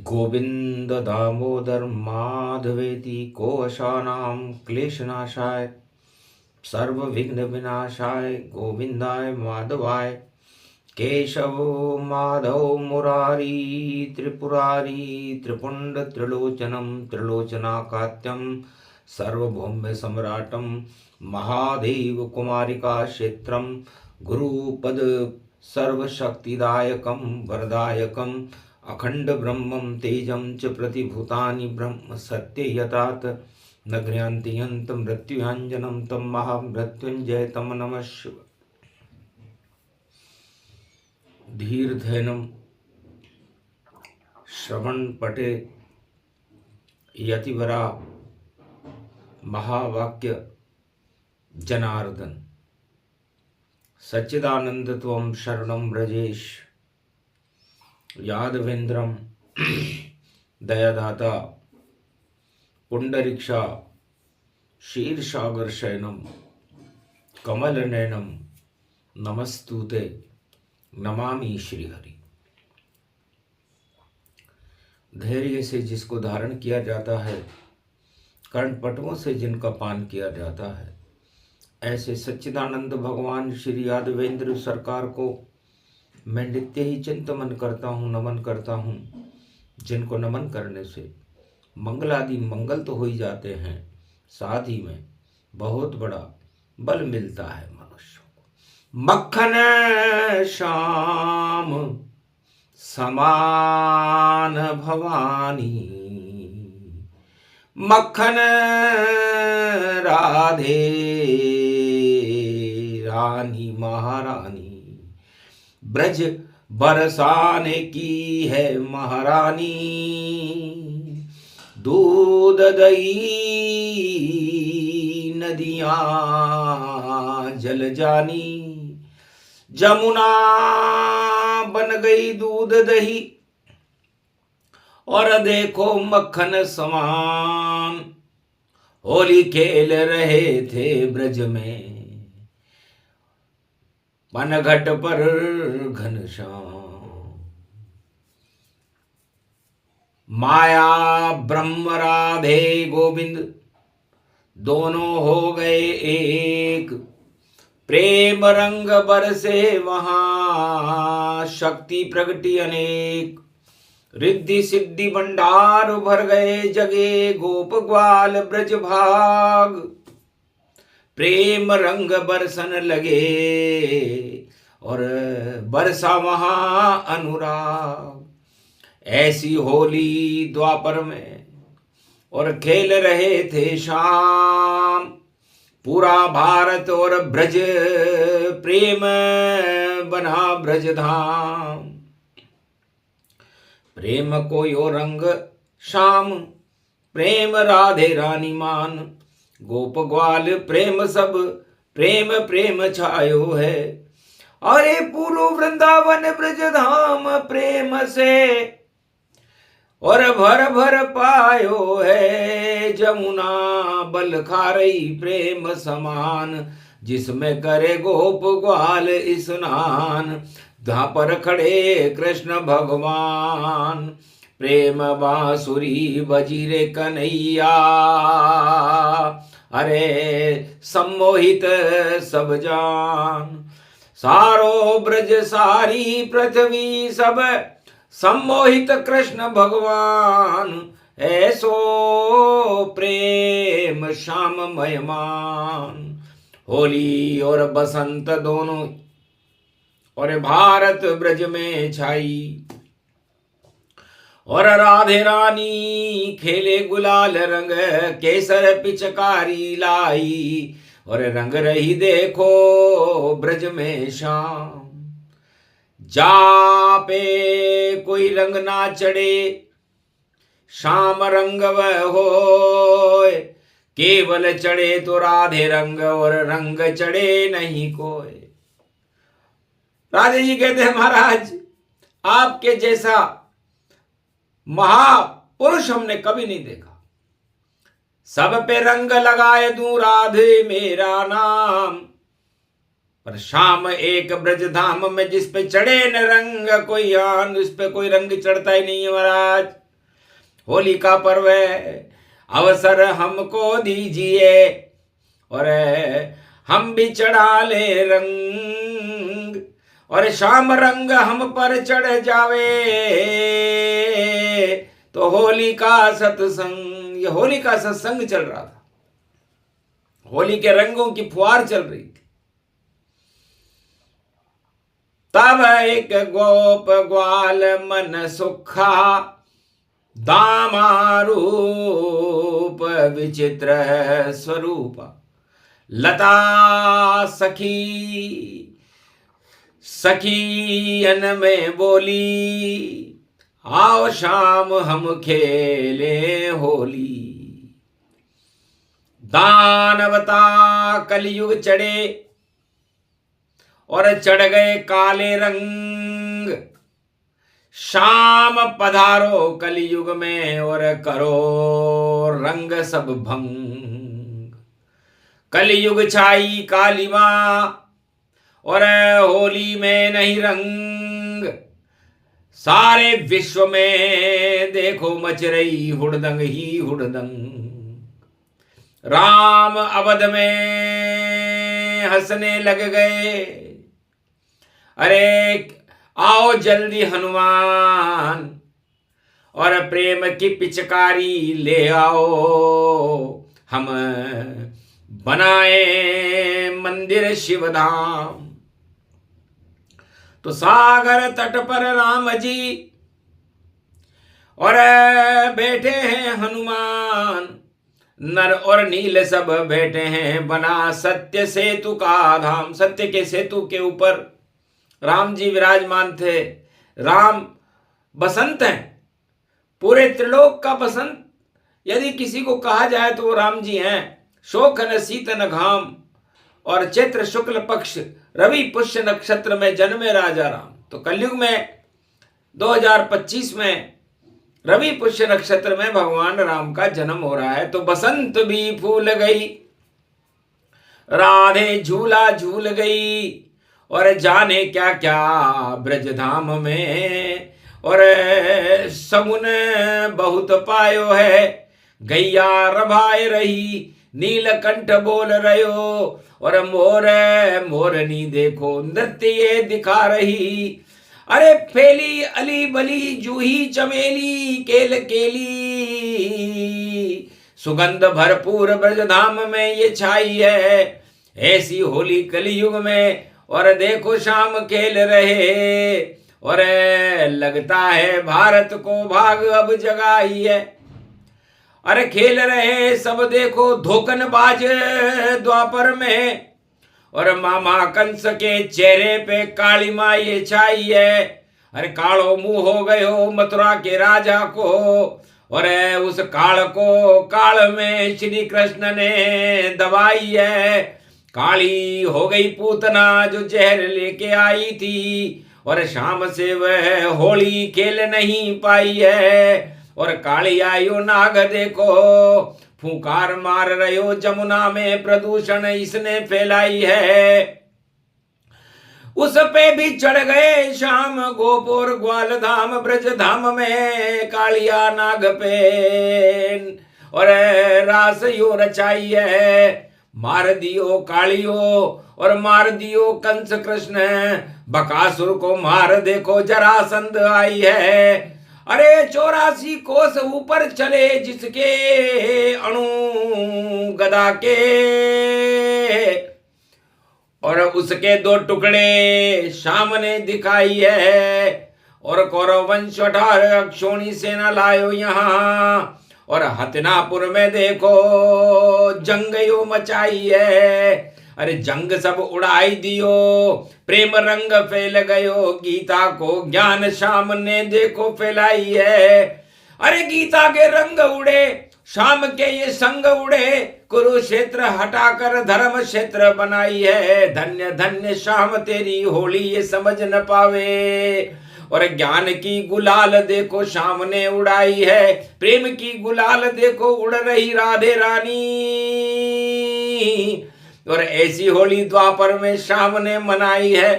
गोविंद दामोदर माधवेति कोशानां क्लेशनाशाय सर्वविघ्न विनाशाय गोविंदाय माधवाय केशवो माधव मुरारी त्रिपुरारी त्रिपुंड त्रिलोचनम त्रिलोचनाकात्यम सर्वभौम्य सम्राटम महादेव कुमारिका क्षेत्रम गुरुपद सर्वशक्तिदायकम वरदायकम अखंड ब्रह्मं तेजं च प्रतिभूतानि ब्रह्म सत्य यतात नगर्यन्ति मृत्युञ्जनं तं महामृत्युञ्जय तं नमः शिवाय। धीर्धैनं श्रवण पटे यतिवरा महावाक्य जनार्दन सच्चिदानंद त्वं शरणं व्रजेश यादवेंद्रम दयादाता पुंडरीक्षा शीर्षागर शयनम कमल नयनम नमस्तुते नमामि श्रीहरि। धैर्य से जिसको धारण किया जाता है, कर्णपटुओं से जिनका पान किया जाता है, ऐसे सच्चिदानंद भगवान श्री यादवेंद्र सरकार को मैं नित्य ही चिंतन करता हूँ, नमन करता हूँ, जिनको नमन करने से मंगल आदि मंगल तो हो ही जाते हैं, साथ ही में बहुत बड़ा बल मिलता है मनुष्य को। मक्खन श्याम समान भवानी, मक्खन राधे रानी महारानी, ब्रज बरसाने की है महारानी, दूध दही नदियां जल जानी, जमुना बन गई दूध दही और देखो मक्खन समान, होली खेल रहे थे ब्रज में पनघट पर घनश्याम। माया ब्रह्म राधे गोविंद दोनों हो गए एक, प्रेम रंग बरसे वहां शक्ति प्रगति अनेक, रिद्धि सिद्धि भंडार भर गए जगे गोप ग्वाल ब्रज भाग, प्रेम रंग बरसन लगे और बरसा वहां अनुराग। ऐसी होली द्वापर में और खेल रहे थे शाम, पूरा भारत और ब्रज प्रेम बना ब्रज धाम। प्रेम को यो रंग शाम, प्रेम राधे रानी मान, गोप ग्वाल प्रेम सब प्रेम प्रेम छायो है। अरे पूरो वृंदावन ब्रज धाम प्रेम से और भर भर पायो है, जमुना बल खा रही प्रेम समान, जिसमें करे गोप ग्वाल स्नान, जहां पर खड़े कृष्ण भगवान, प्रेम बांसुरी बजी रे कन्हैया, अरे सम्मोहित सब जान। सारो ब्रज सारी पृथ्वी सब सम्मोहित कृष्ण भगवान, ऐसो प्रेम श्याम महिमान। होली और बसंत दोनों और भारत ब्रज में छाई, और राधे रानी खेले गुलाल रंग, केसर पिचकारी लाई, और रंग रही देखो ब्रज में शाम। जा पे कोई रंग ना चढ़े शाम रंग वह होय, केवल चढ़े तो राधे रंग और रंग चढ़े नहीं कोई। राधे जी कहते हैं महाराज आपके जैसा महापुरुष हमने कभी नहीं देखा, सब पे रंग लगाए दूं राधे मेरा नाम, पर शाम एक ब्रज धाम में जिस पे चढ़े न रंग कोई आन, उस पे कोई रंग चढ़ता ही नहीं है महाराज। होली का पर्व अवसर हमको दीजिए और हम भी चढ़ा ले रंग और शाम रंग हम पर चढ़ जावे तो होली का सत्संग। ये होली का सत्संग चल रहा था, होली के रंगों की फुहार चल रही थी। तब एक गोप ग्वाल मन सुखा दामा रूप विचित्र स्वरूप लता सखी सखियन में बोली आओ शाम हम खेले होली। दानवता कलयुग चढ़े और चढ़ गए काले रंग। शाम पधारो कलयुग में और करो रंग सब भंग। कलयुग छाई काली मां और होली में नहीं रंग। सारे विश्व में देखो मच रही हुड़दंग ही हुड़दंग। राम अवध में हंसने लग गए, अरे आओ जल्दी हनुमान और प्रेम की पिचकारी ले आओ। हम बनाए मंदिर शिवधाम। तो सागर तट पर राम जी और बैठे हैं हनुमान। नर और नील सब बैठे हैं, बना सत्य सेतु का धाम। सत्य के सेतु के ऊपर राम जी विराजमान थे। राम बसंत हैं, पूरे त्रिलोक का बसंत यदि किसी को कहा जाए तो वो राम जी हैं। शोकन शीतन घाम और चैत्र शुक्ल पक्ष रवि पुष्य नक्षत्र में जन्मे राजा राम। तो कलयुग में 2025 में रवि पुष्य नक्षत्र में भगवान राम का जन्म हो रहा है। तो बसंत भी फूल गई, राधे झूला झूल गई और जाने क्या क्या ब्रजधाम में। और समुन बहुत पायो है, गैया रभाए रही, नीलकंठ बोल रहो और मोर मोरनी देखो नृत्य ये दिखा रही। अरे फेली अली बली जूही चमेली केल केली, सुगंध भरपूर ब्रजधाम में ये छाई है। ऐसी होली कलयुग में और देखो शाम खेल रहे और लगता है भारत को भाग अब जगाई है। अरे खेल रहे सब देखो धोखनबाज द्वापर में और मामा कंस के चेहरे पे काली माँ ये छाई है। अरे कालो मुंह हो गयो मथुरा के राजा को और उस काल को काल में श्री कृष्ण ने दबाई है। काली हो गई पूतना जो जहर लेके आई थी और शाम से वह होली खेल नहीं पाई है। और काली आयो नाग देखो फूंकार मार रहे जमुना में प्रदूषण इसने फैलाई है। उस पे भी चढ़ गए शाम गोपुर ग्वाल धाम ब्रज धाम में कालिया नाग पे और रास यो रचाई है। मार दियो कालियो और मार दियो कंस कृष्ण, बकासुर को मार देखो जरासंध आई है। अरे 84 कोस ऊपर चले जिसके अणु गदा के और उसके 2 टुकड़े सामने दिखाई है। और कौरव वंश 18 अक्षोणी सेना लायो यहाँ और हतिनापुर में देखो जंग यो मचाई है। अरे जंग सब उड़ाई दियो, प्रेम रंग फैल गयो, गीता को ज्ञान शाम ने देखो फैलाई है। अरे गीता के रंग उड़े, शाम के ये संग उड़े, कुरुक्षेत्र हटाकर धर्म क्षेत्र बनाई है। धन्य धन्य शाम तेरी होली ये समझ न पावे। और ज्ञान की गुलाल देखो शाम ने उड़ाई है, प्रेम की गुलाल देखो उड़ रही राधे रानी। और ऐसी होली द्वापर में शाम ने मनाई है।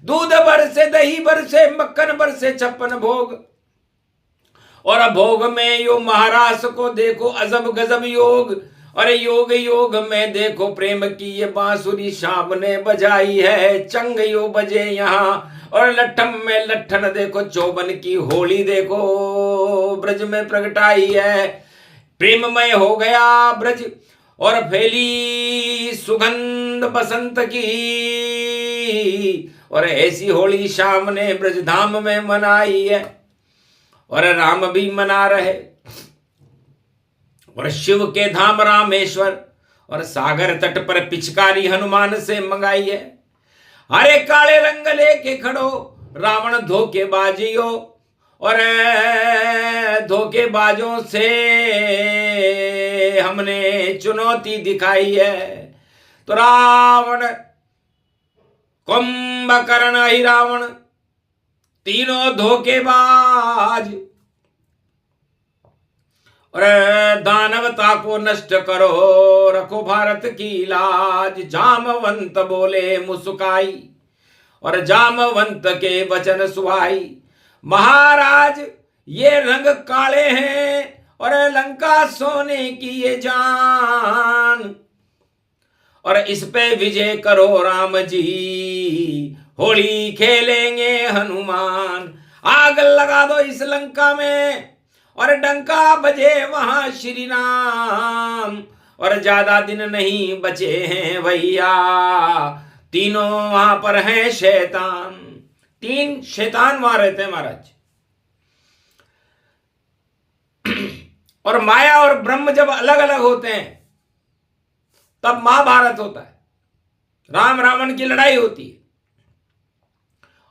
दूध बरसे दही बरसे मक्खन बरसे 56 भोग और भोग में यो महारास को देखो अजब गजब योग। अरे योग योग में देखो प्रेम की ये बांसुरी शाम ने बजाई है, चंग यो बजे यहाँ। और लट्ठम में लट्ठन देखो चौबन की होली देखो ब्रज में प्रगटाई है। प्रेममय हो गया ब्रज और फैली सुगंध बसंत की। और ऐसी होली शाम ने ब्रज धाम में मनाई है। और राम भी मना रहे और शिव के धाम रामेश्वर और सागर तट पर पिचकारी हनुमान से मंगाई है। हरे काले रंग लेके खड़ो रावण धोखेबाजियो और धोखेबाजों से हमने चुनौती दिखाई है। तो रावण कुंभकर्ण ही रावण तीनों धोखेबाज और दानवता को नष्ट करो रखो भारत की लाज। जामवंत बोले मुस्काई और जामवंत के वचन सुहाई। महाराज ये रंग काले हैं और लंका सोने की ये जान। और इस पे विजय करो राम जी होली खेलेंगे हनुमान। आग लगा दो इस लंका में और डंका बजे वहां श्री राम। और ज्यादा दिन नहीं बचे हैं भैया तीनों वहां पर हैं शैतान। 3 शैतान वहां रहते हैं महाराज। और माया और ब्रह्म जब अलग अलग होते हैं तब महाभारत होता है, राम रावण की लड़ाई होती है।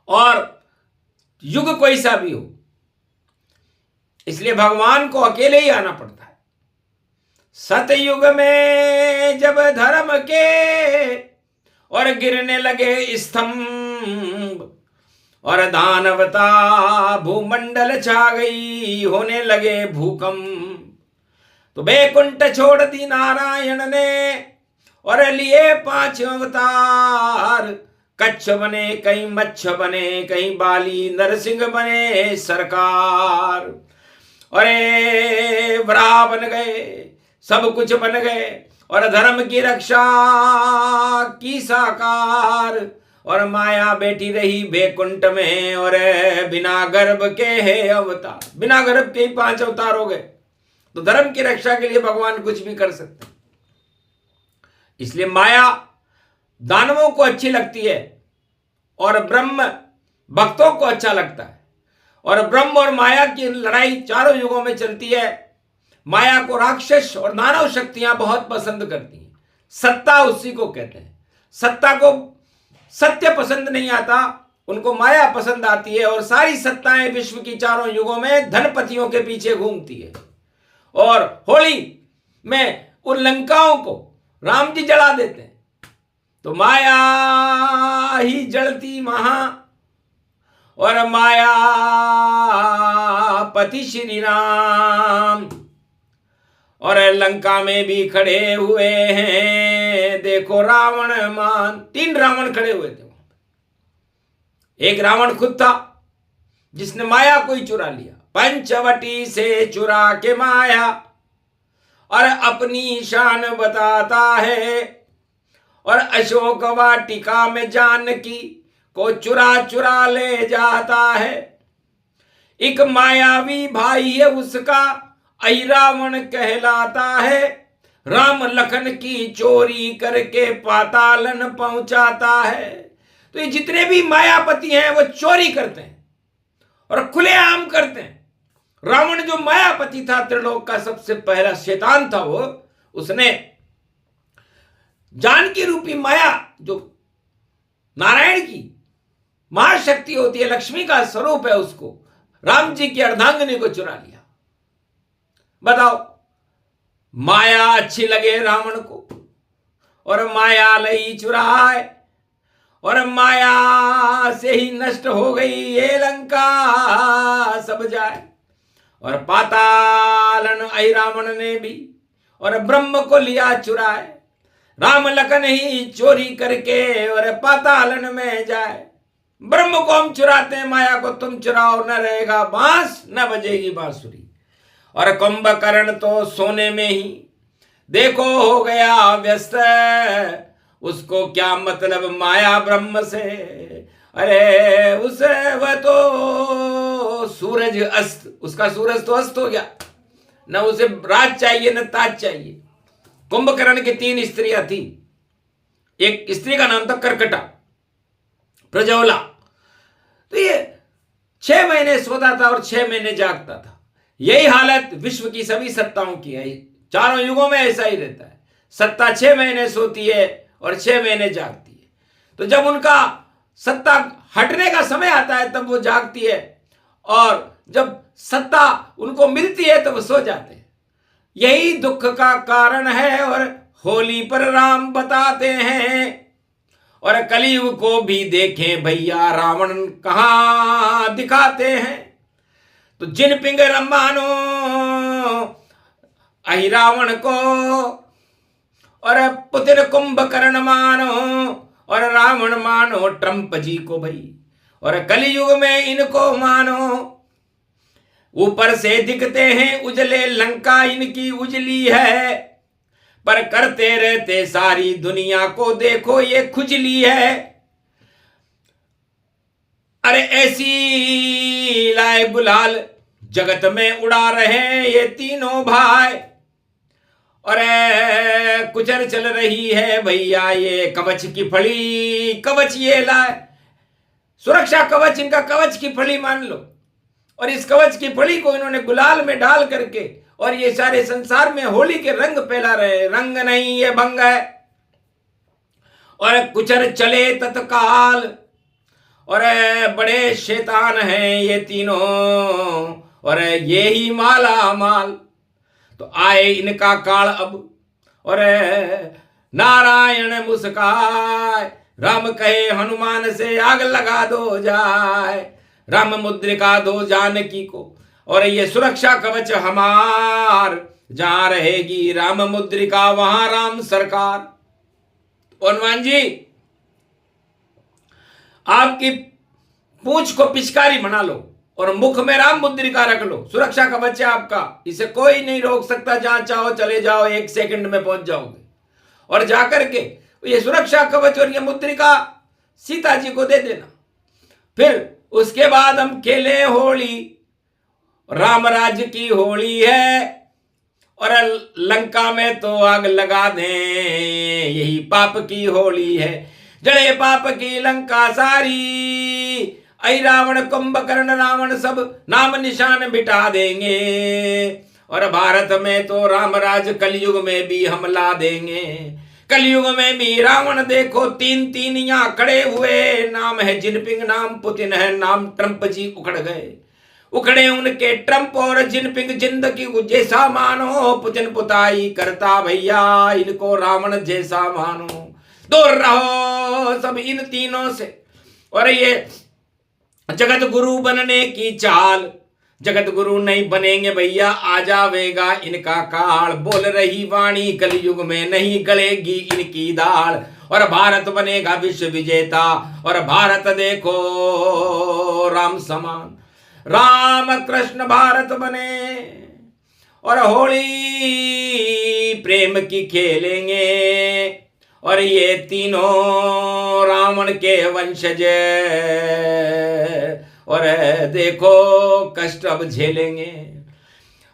और युग कोई सा भी हो इसलिए भगवान को अकेले ही आना पड़ता है। सतयुग में जब धर्म के और गिरने लगे स्तंभ और दानवता भूमंडल छा गई होने लगे भूकंप। तो बैकुंठ छोड़ दी नारायण ने और लिए 5 अवतार। कच्छ बने कहीं मच्छ बने कहीं बाली नरसिंह बने सरकार। अरे वराह बन गए सब कुछ बन गए और धर्म की रक्षा की साकार। और माया बैठी रही बैकुंठ में और बिना गर्भ के है अवतार। बिना गर्भ के ही 5 अवतार हो गए। तो धर्म की रक्षा के लिए भगवान कुछ भी कर सकते हैं। इसलिए माया दानवों को अच्छी लगती है और ब्रह्म भक्तों को अच्छा लगता है। और ब्रह्म और माया की लड़ाई चारों युगों में चलती है। माया को राक्षस और दानव शक्तियां बहुत पसंद करती हैं। सत्ता उसी को कहते हैं। सत्ता को सत्य पसंद नहीं आता, उनको माया पसंद आती है। और सारी सत्ताएं विश्व की चारों युगों में धनपतियों के पीछे घूमती है। और होली में उन लंकाओं को राम जी जला देते हैं तो माया ही जलती महा। और माया पति श्री राम और लंका में भी खड़े हुए हैं देखो रावण मान। 3 रावण खड़े हुए थे। एक रावण खुद था जिसने माया को ही चुरा लिया, पंचवटी से चुरा के माया और अपनी शान बताता है। और अशोक वाटिका में जानकी को चुरा चुरा ले जाता है। एक मायावी भाई है उसका रावण कहलाता है। राम लखन की चोरी करके पातालन पहुंचाता है। तो ये जितने भी मायापति हैं वो चोरी करते हैं और खुलेआम करते हैं। रावण जो मायापति था, त्रिलोक का सबसे पहला शैतान था, वो उसने जानकी रूपी माया जो नारायण की महाशक्ति होती है, लक्ष्मी का स्वरूप है, उसको राम जी की अर्धांगिनी को चुरा लिया। बताओ, माया अच्छी लगे रावण को और माया लई चुराए और माया से ही नष्ट हो गई ये लंका सब जाए। और पातालन रावण ने भी और ब्रह्म को लिया चुराए। राम लखन ही चोरी करके और पातालन में जाए। ब्रह्म को हम चुराते हैं, माया को तुम चुराओ, न रहेगा बांस न बजेगी बांसुरी। और कुंभकर्ण तो सोने में ही देखो हो गया व्यस्त, उसको क्या मतलब माया ब्रह्म से। अरे उसे वह तो सूरज अस्त, उसका सूरज तो अस्त हो गया, न उसे रात चाहिए न ताज चाहिए। कुंभकर्ण की 3 स्त्रियां थी। एक स्त्री का नाम था कर्कटा, प्रज्वला। तो ये 6 महीने सोता था और 6 महीने जागता था। यही हालत विश्व की सभी सत्ताओं की है, चारों युगों में ऐसा ही रहता है। सत्ता 6 महीने सोती है और 6 महीने जागती है। तो जब उनका सत्ता हटने का समय आता है तब वो जागती है, और जब सत्ता उनको मिलती है तो वो सो जाते हैं। यही दुख का कारण है, और होली पर राम बताते हैं। और कलयुग को भी देखें भैया, रावण कहां दिखाते हैं। तो जिन पिंग मानो अहि रावण को, और पुतिन कुंभकर्ण मानो, और रावण मानो ट्रंप जी को भाई। और कलयुग में इनको मानो, ऊपर से दिखते हैं उजले, लंका इनकी उजली है, पर करते रहते सारी दुनिया को देखो ये खुजली है। अरे ऐसी लाए गुलाल जगत में उड़ा रहे ये तीनों भाई। और कुचर चल रही है भैया ये कवच की फली, कवच ये लाए, सुरक्षा कवच, इनका कवच की फली मान लो। और इस कवच की फली को इन्होंने गुलाल में डाल करके और ये सारे संसार में होली के रंग फैला रहे। रंग नहीं ये भंग है। और कुचर चले तत्काल, और बड़े शैतान हैं ये तीनों, और ये ही माला माल। तो आए इनका काल अब, और नारायण मुस्काए, राम कहे हनुमान से आग लगा दो जाए, राम मुद्रिका दो जानकी को, और ये सुरक्षा कवच हमार, जहां रहेगी राम मुद्रिका वहां राम सरकार। हनुमान जी आपकी पूंछ को पिचकारी बना लो और मुख में राम मुद्रिका रख लो, सुरक्षा कवच है आपका, इसे कोई नहीं रोक सकता, जहां चाहो चले जाओ, 1 सेकंड में पहुंच जाओगे। और जाकर के ये सुरक्षा कवच और ये मुद्रिका सीता जी को दे देना। फिर उसके बाद हम खेले होली, राम राज्य की होली है, और लंका में तो आग लगा दें, यही पाप की होली है। जड़े पाप की लंका सारी, ऐ रावण कुंभकर्ण रावण सब नाम निशान मिटा देंगे। और भारत में तो राम राज कलयुग में भी हम ला देंगे। कलयुग में भी रावण देखो 3 यहाँ खड़े हुए, नाम है जिनपिंग, नाम पुतिन है, नाम ट्रंप जी उखड़ गए। उखड़े उनके ट्रंप और जिनपिंग, जिंदगी जैसा मानो, पुतिन पुताई करता भैया, इनको रावण जैसा मानो। दूर रहो सब इन तीनों से। और ये जगत गुरु बनने की चाल, जगत गुरु नहीं बनेंगे भैया, आ जावेगा इनका काल। बोल रही वाणी कलयुग में नहीं गलेगी इनकी दाल। और भारत बनेगा विश्व विजेता, और भारत देखो राम समान, राम कृष्ण भारत बने। और होली प्रेम की खेलेंगे, और ये तीनों रावण के वंशज, और देखो कष्ट अब झेलेंगे।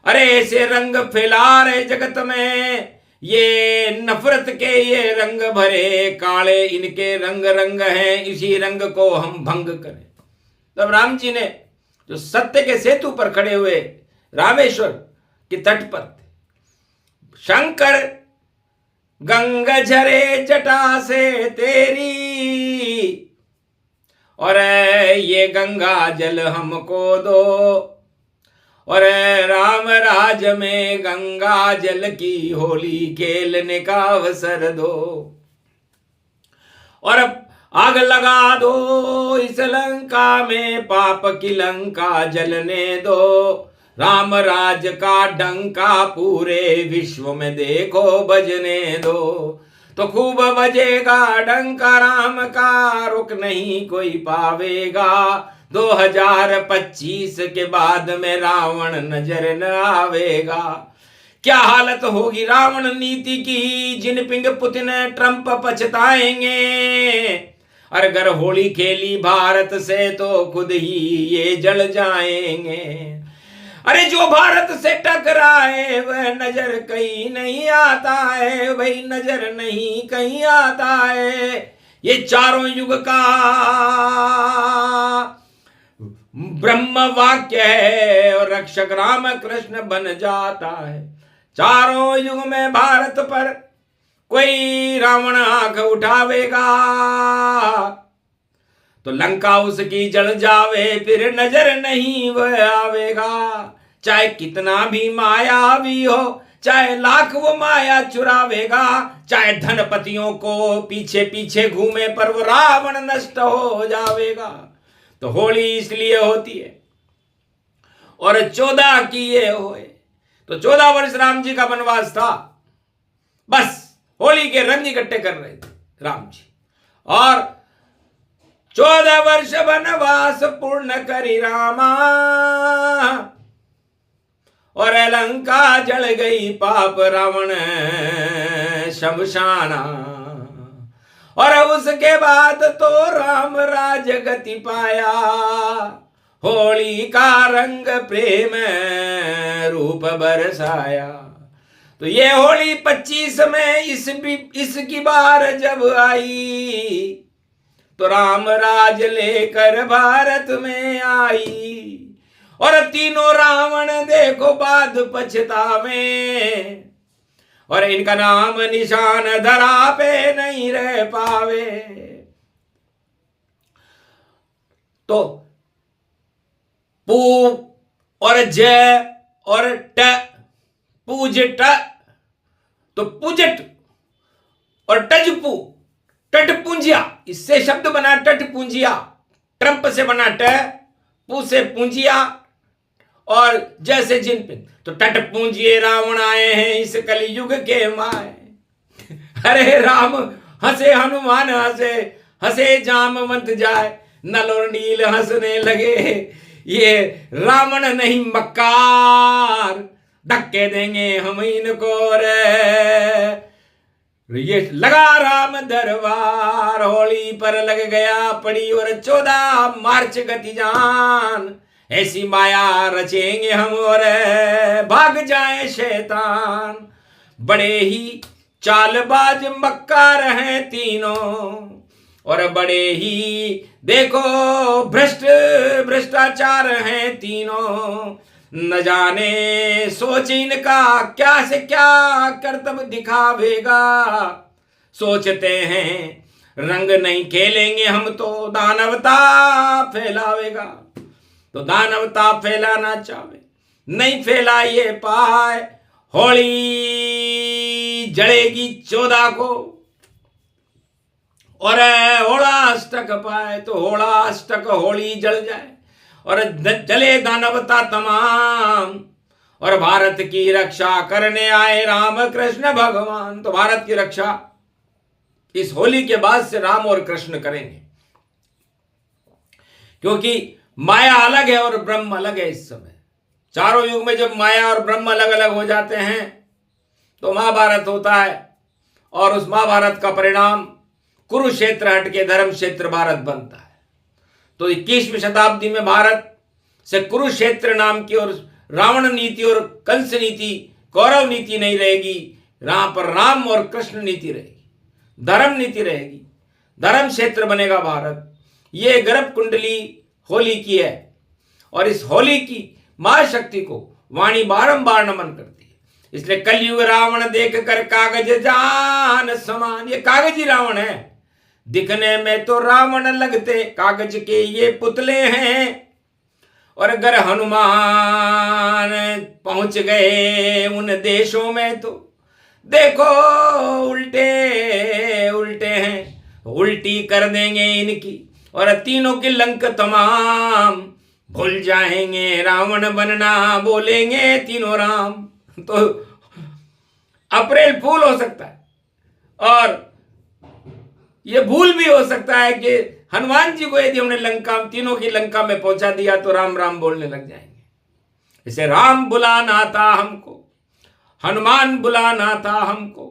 अरे ऐसे रंग फैला रहे जगत में, ये नफरत के ये रंग भरे, काले इनके रंग रंग हैं, इसी रंग को हम भंग करें। तब राम जी ने जो सत्य के सेतु पर खड़े हुए रामेश्वर के तट पर, शंकर गंग झरे जटा से तेरी, और ये गंगा जल हमको दो, और राम राज में गंगा जल की होली खेलने का अवसर दो। और आग लगा दो इस लंका में, पाप की लंका जलने दो, राम राज का डंका पूरे विश्व में देखो बजने दो। तो खूब बजेगा डंका राम का, रुक नहीं कोई पावेगा। 2025 के बाद में रावण नजर न आवेगा। क्या हालत होगी रावण नीति की, जिनपिंग पुतिन ट्रंप पछताएंगे। अगर होली खेली भारत से तो खुद ही ये जल जाएंगे। अरे जो भारत से टकराए वह नजर कहीं नहीं आता है, वही नजर नहीं कहीं आता है। ये चारों युग का ब्रह्म वाक्य है और रक्षक राम कृष्ण बन जाता है। चारों युग में भारत पर कोई रावण आंख उठावेगा तो लंका उसकी जल जावे, फिर नजर नहीं वह आवेगा। चाहे कितना भी मायावी हो, चाहे लाख वो माया चुरावेगा, चाहे धनपतियों को पीछे पीछे घूमे पर वो रावण नष्ट हो जावेगा। तो होली इसलिए होती है और 14 की ये होए। तो 14 वर्ष राम जी का वनवास था, बस होली के रंग इकट्ठे कर रहे थे राम जी। और 14 वर्ष वनवास पूर्ण करी रामा, और लंका जल गई पाप रावण शमशाना। और उसके बाद तो राम राज गति पाया, होली का रंग प्रेम रूप बरसाया। तो ये होली 25 में इसकी बार जब आई, तो राम राज लेकर भारत में आई। और तीनों रावण देखो बाद पछतावे, और इनका नाम निशान धरा पे नहीं रह पावे। तो पू और जय और ट, पूजट, तो पूजट और टजपू, टटपूंजिया, इससे शब्द बना टटपूंजिया। ट्रंप से बना ट, पू से पूंजिया और जैसे जिनपिंग। तो टटपूंजिए रावण आए हैं इस कलयुग के माए। अरे राम हंसे हनुमान हंसे, हंसे जामवंत जाए, नल और नील हंसने लगे। ये रावण नहीं मक्कार, धक्के देंगे हम इनको रे। ये लगा राम दरबार, होली पर लग गया पड़ी और 14 मार्च गति जान। ऐसी माया रचेंगे हम और भाग जाए शैतान। बड़े ही चालबाज मक्कार हैं तीनों, और बड़े ही देखो भ्रष्टाचार हैं तीनों। न जाने सोच इनका क्या से क्या करतब दिखावेगा। सोचते हैं रंग नहीं खेलेंगे हम तो दानवता फैलावेगा। तो दानवता फैलाना चाहे नहीं फैला ये पाए। होली जड़ेगी 14 को और होड़ा अष्टक पाए, तो होड़ा अष्टक होली जल जाए और जले दानवता तमाम। और भारत की रक्षा करने आए राम कृष्ण भगवान। तो भारत की रक्षा इस होली के बाद से राम और कृष्ण करेंगे, क्योंकि माया अलग है और ब्रह्म अलग है। इस समय चारों युग में जब माया और ब्रह्म अलग अलग हो जाते हैं तो महाभारत होता है, और उस महाभारत का परिणाम कुरुक्षेत्र हट के धर्म क्षेत्र भारत बनता है। तो 21वीं शताब्दी में भारत से कुरुक्षेत्र नाम की और रावण नीति और कंस नीति, कौरव नीति नहीं रहेगी। यहाँ पर राम और कृष्ण नीति रहेगी, धर्म नीति रहेगी, धर्म क्षेत्र बनेगा भारत। ये गर्भ कुंडली होली की है, और इस होली की महाशक्ति को वाणी बारंबार नमन करती है। इसलिए कलयुग रावण देख कर कागज जान समान। ये कागजी रावण है, दिखने में तो रावण लगते कागज के ये पुतले हैं। और अगर हनुमान पहुंच गए उन देशों में तो देखो उल्टे उल्टे हैं, उल्टी कर देंगे इनकी। और तीनों की लंक तमाम भूल जाएंगे, रावण बनना बोलेंगे तीनों राम। तो अप्रैल फूल हो सकता है और ये भूल भी हो सकता है कि हनुमान जी को यदि हमने लंका, तीनों की लंका में पहुंचा दिया तो राम राम बोलने लग जाएंगे। इसे राम बुलाना था हमको, हनुमान बुलाना था हमको,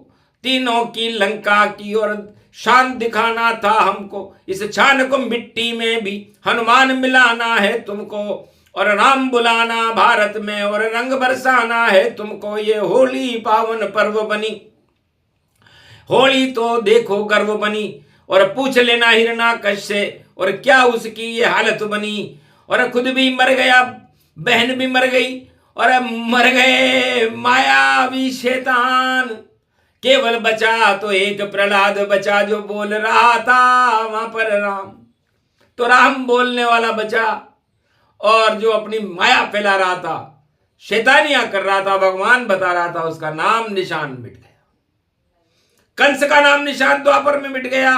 तीनों की लंका की और शान दिखाना था हमको। इस छान को मिट्टी में भी हनुमान मिलाना है तुमको, और राम बुलाना भारत में और रंग बरसाना है तुमको। ये होली पावन पर्व बनी, होली तो देखो गर्व बनी, और पूछ लेना हिरणाकश से और क्या उसकी ये हालत बनी। और खुद भी मर गया, बहन भी मर गई, और मर गए मायावी शैतान। केवल बचा तो एक प्रहलाद बचा, जो बोल रहा था वहां पर राम। तो राम बोलने वाला बचा, और जो अपनी माया फैला रहा था, शैतानियां कर रहा था, भगवान बता रहा था, उसका नाम निशान मिट गया। कंस का नाम निशान द्वापर में मिट गया,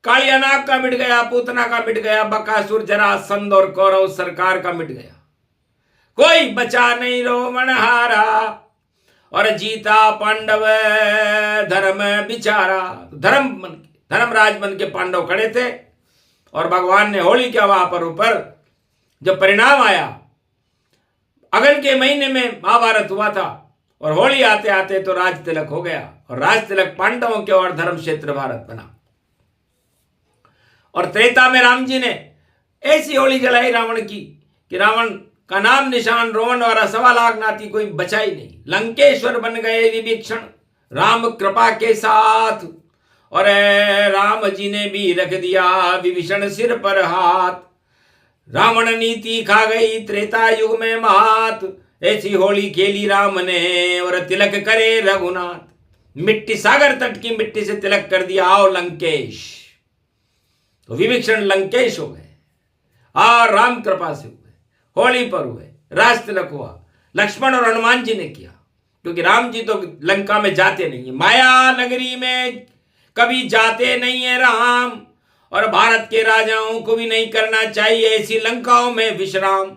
कालिया नाग का मिट गया, पूतना का मिट गया, बकासुर, जरासंध और कौरव सरकार का मिट गया। कोई बचा नहीं, रोमन हारा और जीता पांडव धर्म बिचारा। धर्मराज बन के पांडव खड़े थे, और भगवान ने होली के वहां पर ऊपर जब परिणाम आया, अगन के महीने में महाभारत हुआ था, और होली आते आते तो राज तिलक हो गया, और राज तिलक पांडवों के और धर्म क्षेत्र भारत बना। और त्रेता में राम जी ने ऐसी होली जलाई रावण की कि रावण का नाम निशान रोमन और 1.25 नाती कोई बचा ही नहीं। लंकेश्वर बन गए विभीषण राम कृपा के साथ, और राम जी ने भी रख दिया विभीषण सिर पर हाथ। रावण नीति खा गई त्रेता युग में महात, ऐसी होली खेली राम ने और तिलक करे रघुनाथ। मिट्टी, सागर तट की मिट्टी से तिलक कर दिया, आओ लंकेश। तो विभीषण लंकेश हो गए, और राम कृपा से हुए, होली पर हुए, राज तिलक हुआ। लक्ष्मण और हनुमान जी ने किया, क्योंकि राम जी तो लंका में जाते नहीं है, माया नगरी में कभी जाते नहीं है राम। और भारत के राजाओं को भी नहीं करना चाहिए ऐसी लंकाओं में विश्राम,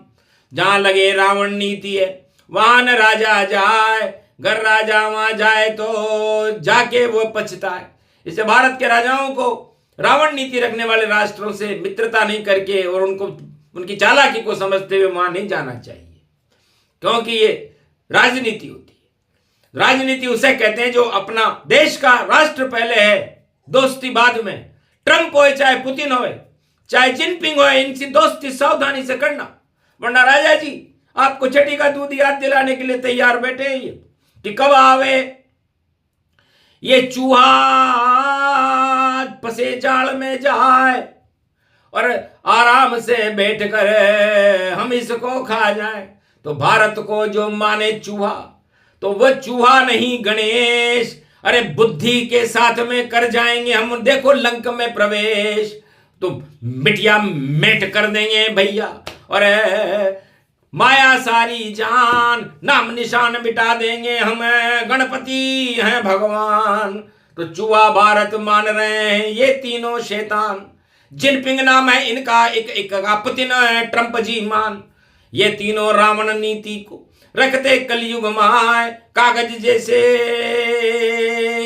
जहां लगे रावण नीति है वहां न राजा जाए। घर राजा वहां जाए तो जाके वो पछताए। इससे भारत के राजाओं को रावण नीति रखने वाले राष्ट्रों से मित्रता नहीं करके और उनको उनकी चालाकी को समझते हुए वहां नहीं जाना चाहिए, क्योंकि ये राजनीति होती है। राजनीति उसे कहते हैं जो अपना देश का राष्ट्र पहले है, दोस्ती बाद में। ट्रंप हो चाहे पुतिन हो चाहे जिनपिंग हो, इनसे दोस्ती सावधानी से करना, वरना राजा जी आपको छठी का दूध याद दिलाने के लिए तैयार बैठे हैं कि कब आवे ये चूहा फंसे जाल में जाए और आराम से बैठकर हम इसको खा जाए। तो भारत को जो माने चूहा, तो वह चूहा नहीं गणेश, अरे बुद्धि के साथ में कर जाएंगे हम। देखो लंक में प्रवेश तो मिटिया मेट कर देंगे भैया, और माया सारी जान, नाम निशान मिटा देंगे हम, गणपति हैं भगवान। तो चूहा भारत मान रहे हैं ये तीनों शैतान। जिनपिंग नाम है इनका, एक का पुतिन है, ट्रंप जी मान। ये तीनों रावण नीति को रखते कलयुग माय, कागज जैसे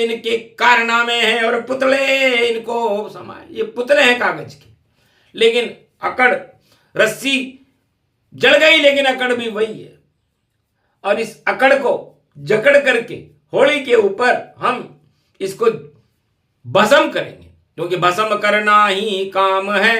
इनके कारनामे हैं और पुतले इनको समाये। ये पुतले हैं कागज के, लेकिन अकड़, रस्सी जल गई लेकिन अकड़ भी वही है। और इस अकड़ को जकड़ करके होली के ऊपर हम इसको भस्म करेंगे, क्योंकि भस्म करना ही काम है,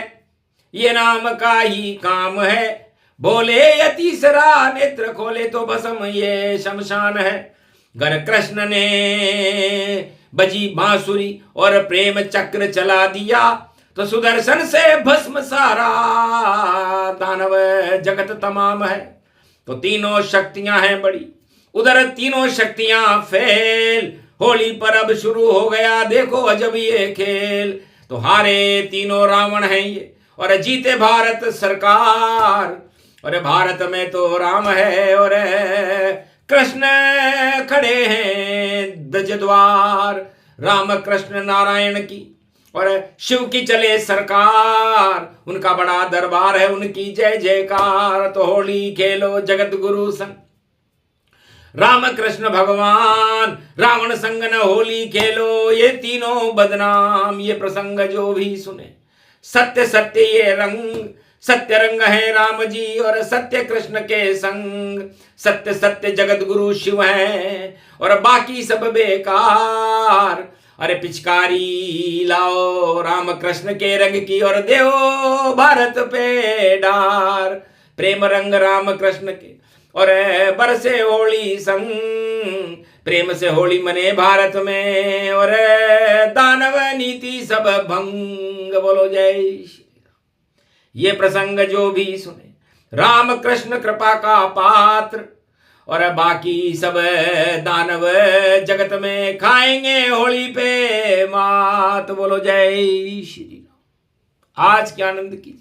ये नाम का ही काम है। बोले यतीसरा नेत्र खोले तो भस्म ये शमशान है। घर कृष्ण ने बजी बांसुरी और प्रेम चक्र चला दिया, तो सुदर्शन से भस्म सारा दानव जगत तमाम है। तो तीनों शक्तियां हैं बड़ी, उधर तीनों शक्तियां फेल। होली पर अब शुरू हो गया देखो अजब ये खेल। तो हारे तीनों रावण हैं ये, और जीते भारत सरकार। और भारत में तो राम है और कृष्ण खड़े हैं ब्रज द्वार। राम कृष्ण नारायण की और शिव की चले सरकार, उनका बड़ा दरबार है, उनकी जय जयकार। तो होली खेलो जगत गुरु संग, राम कृष्ण भगवान, रावण संग न होली खेलो, ये तीनों बदनाम। ये प्रसंग जो भी सुने, सत्य सत्य ये रंग, सत्य रंग है राम जी और सत्य कृष्ण के संग। सत्य सत्य जगत गुरु शिव है और बाकी सब बेकार। अरे पिचकारी लाओ राम कृष्ण के रंग की और देओ भारत पे डार। प्रेम रंग राम कृष्ण के और बरसे होली संग, प्रेम से होली मने भारत में और दानव नीति सब भंग। बोलो जय श्री। ये प्रसंग जो भी सुने, राम कृष्ण कृपा का पात्र और बाकी सब दानव जगत में खाएंगे होली पे मात। बोलो जय श्री राम। आज के आनंद कीजिए।